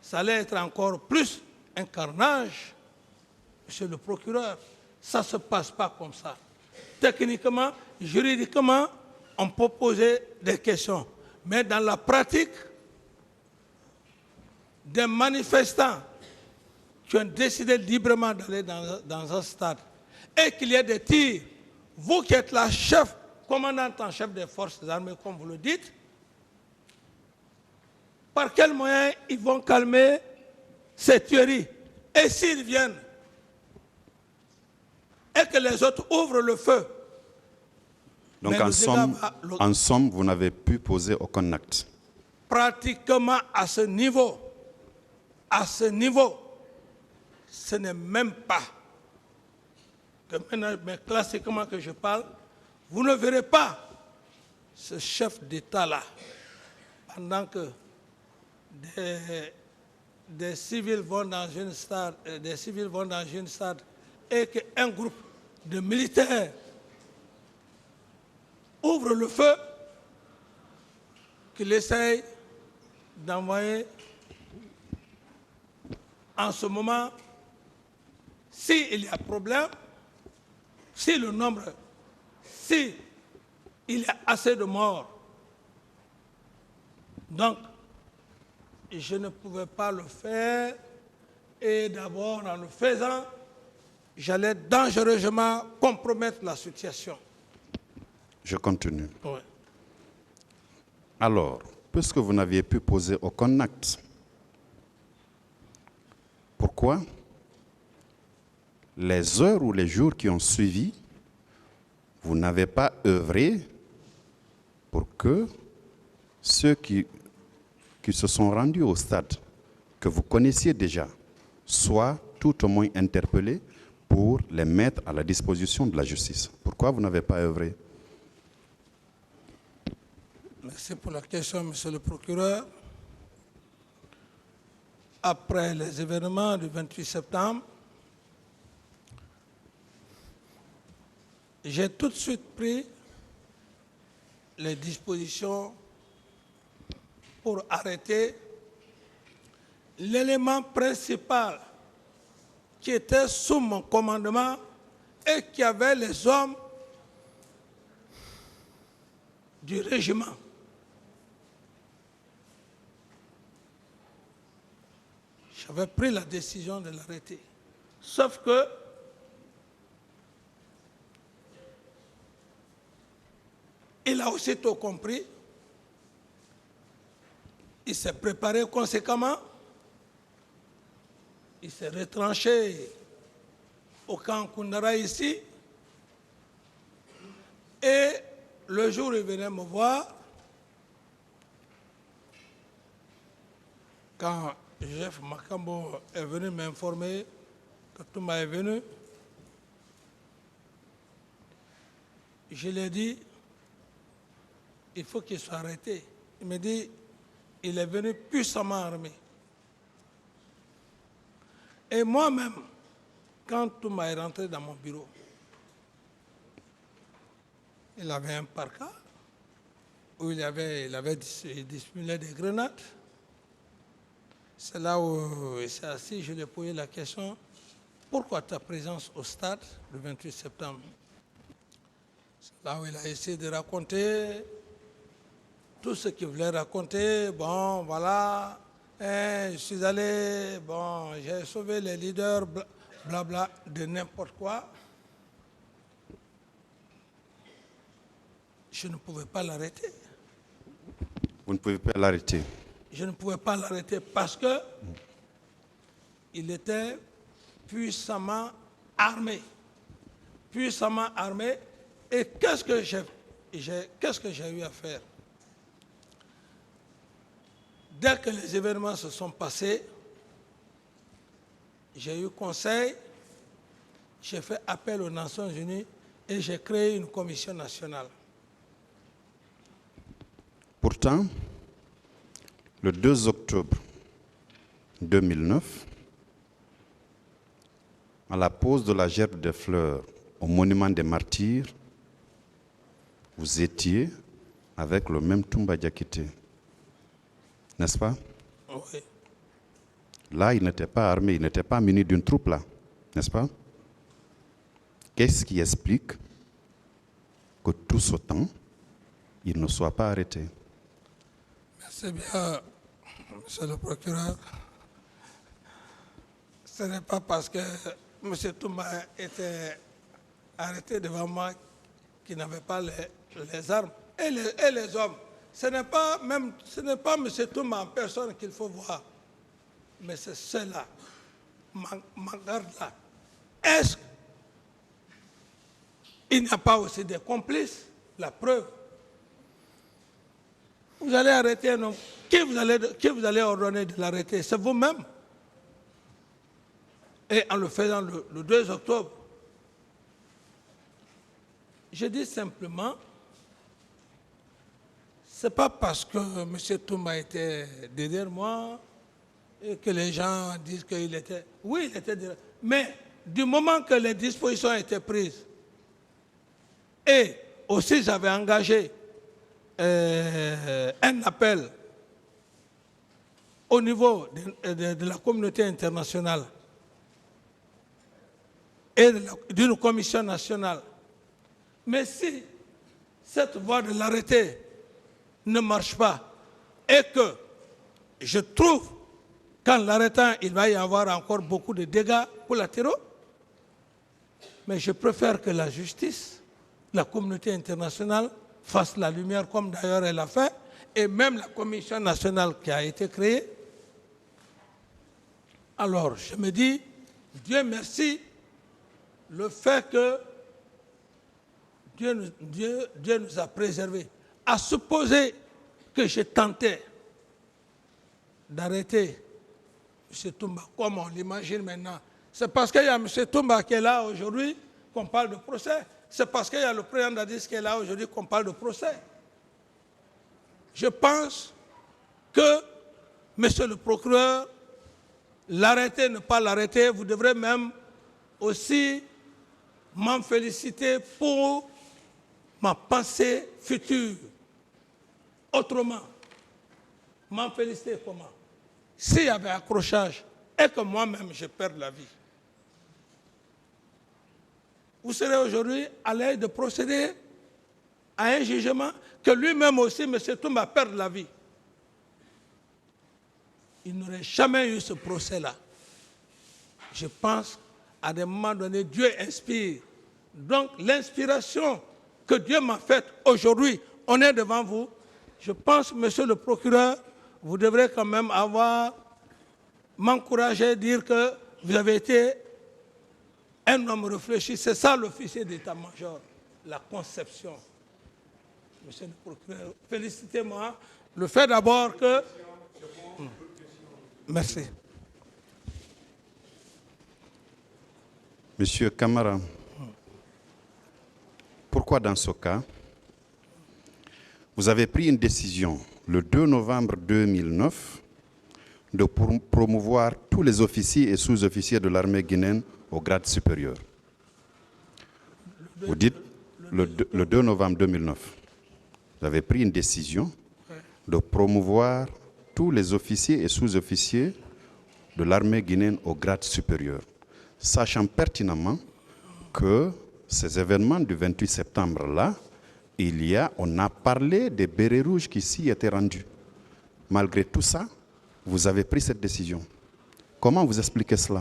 ça allait être encore plus un carnage, monsieur le procureur. Ça ne se passe pas comme ça. Techniquement, juridiquement, on peut poser des questions. Mais dans la pratique, des manifestants qui ont décidé librement d'aller dans un stade et qu'il y ait des tirs, vous qui êtes la commandante en chef des forces armées, comme vous le dites, par quels moyens ils vont calmer ces tueries? Et s'ils viennent et que les autres ouvrent le feu? Donc en somme, vous n'avez pu poser aucun acte. Pratiquement à ce niveau, ce n'est même pas, mais classiquement que je parle, vous ne verrez pas ce chef d'État-là, pendant que des civils vont dans une stade, et qu'un groupe de militaires ouvre le feu, qu'il essaye d'envoyer en ce moment, s'il y a problème, si il y a assez de morts. Donc, je ne pouvais pas le faire, et d'abord, en le faisant, j'allais dangereusement compromettre la situation. Je continue. Oui. Alors, puisque vous n'aviez pu poser aucun acte, pourquoi les heures ou les jours qui ont suivi, vous n'avez pas œuvré pour que ceux qui se sont rendus au stade, que vous connaissiez déjà, soient tout au moins interpellés pour les mettre à la disposition de la justice? Pourquoi vous n'avez pas œuvré? Merci pour la question, monsieur le procureur. Après les événements du 28 septembre, j'ai tout de suite pris les dispositions pour arrêter l'élément principal qui était sous mon commandement et qui avait les hommes du régiment. J'avais pris la décision de l'arrêter. Sauf que il a aussitôt compris, il s'est préparé conséquemment, il s'est retranché au camp Koundara ici, et le jour où il venait me voir, quand Jeff Makambo est venu m'informer que Touma est venu, je lui ai dit, il faut qu'il soit arrêté. Il me dit, il est venu puissamment armé. Et moi-même, quand Touma est rentré dans mon bureau, il avait un parka où il avait dissimulé des grenades. C'est là où il s'est assis, je lui ai posé la question, pourquoi ta présence au stade le 28 septembre? C'est là où il a essayé de raconter tout ce qu'il voulait raconter. Bon, voilà, je suis allé, bon, j'ai sauvé les leaders, blabla, de n'importe quoi. Je ne pouvais pas l'arrêter. Vous ne pouvez pas l'arrêter? Je ne pouvais pas l'arrêter parce que il était puissamment armé. Puissamment armé. Et qu'est-ce que j'ai eu à faire? Dès que les événements se sont passés, j'ai eu conseil, j'ai fait appel aux Nations Unies et j'ai créé une commission nationale. Pourtant, le 2 octobre 2009, à la pose de la gerbe des fleurs au monument des martyrs, vous étiez avec le même Toumba Diakité, n'est-ce pas? Oui. Là, il n'était pas armé, il n'était pas muni d'une troupe là, n'est-ce pas? Qu'est-ce qui explique que tout ce temps, il ne soit pas arrêté? Merci bien, monsieur le procureur. Ce n'est pas parce que M. Toumba était arrêté devant moi qu'il n'avait pas les armes et les hommes. Ce n'est pas M. Toumba en personne qu'il faut voir, mais c'est ceux-là, ma garde là. Est-ce qu'il n'y a pas aussi des complices? La preuve. Vous allez arrêter un homme. Qui vous allez ordonner de l'arrêter? C'est vous-même. Et en le faisant le 2 octobre. Je dis simplement, ce n'est pas parce que M. Toumba était derrière moi et que les gens disent qu'il était... Oui, il était derrière. Mais du moment que les dispositions étaient prises, et aussi j'avais engagé un appel au niveau de la communauté internationale et d'une commission nationale. Mais si cette voie de l'arrêté ne marche pas et que je trouve qu'en l'arrêtant, il va y avoir encore beaucoup de dégâts collatéraux, mais je préfère que la justice, la communauté internationale fasse la lumière comme d'ailleurs elle a fait, et même la commission nationale qui a été créée. Alors je me dis, Dieu merci, le fait que Dieu nous a préservés. À supposer que j'ai tenté d'arrêter M. Toumba, comme on l'imagine maintenant, c'est parce qu'il y a M. Toumba qui est là aujourd'hui qu'on parle de procès. C'est parce qu'il y a le président Dadis qui est là aujourd'hui qu'on parle de procès. Je pense que, monsieur le procureur, l'arrêter, ne pas l'arrêter, vous devrez même aussi m'en féliciter pour ma pensée future. Autrement, m'en féliciter comment? S'il y avait accrochage et que moi-même je perds la vie, vous serez aujourd'hui à l'aise de procéder à un jugement que lui-même aussi, M. Toumba, perd la vie. Il n'aurait jamais eu ce procès-là. Je pense qu'à des moments donnés, Dieu inspire. Donc l'inspiration que Dieu m'a faite aujourd'hui, on est devant vous. Je pense, monsieur le procureur, vous devrez quand même m'encourager, dire que vous avez été un homme réfléchi. C'est ça l'officier d'état-major, la conception. Monsieur le procureur, félicitez-moi. Le fait d'abord que... Merci. Monsieur Camara, pourquoi dans ce cas, vous avez pris une décision le 2 novembre 2009 de promouvoir tous les officiers et sous-officiers de l'armée guinéenne au grade supérieur? Vous dites le 2 novembre 2009, vous avez pris une décision de promouvoir tous les officiers et sous-officiers de l'armée guinéenne au grade supérieur, sachant pertinemment que ces événements du 28 septembre-là, on a parlé des bérets rouges qui s'y étaient rendus. Malgré tout ça, vous avez pris cette décision. Comment vous expliquez cela?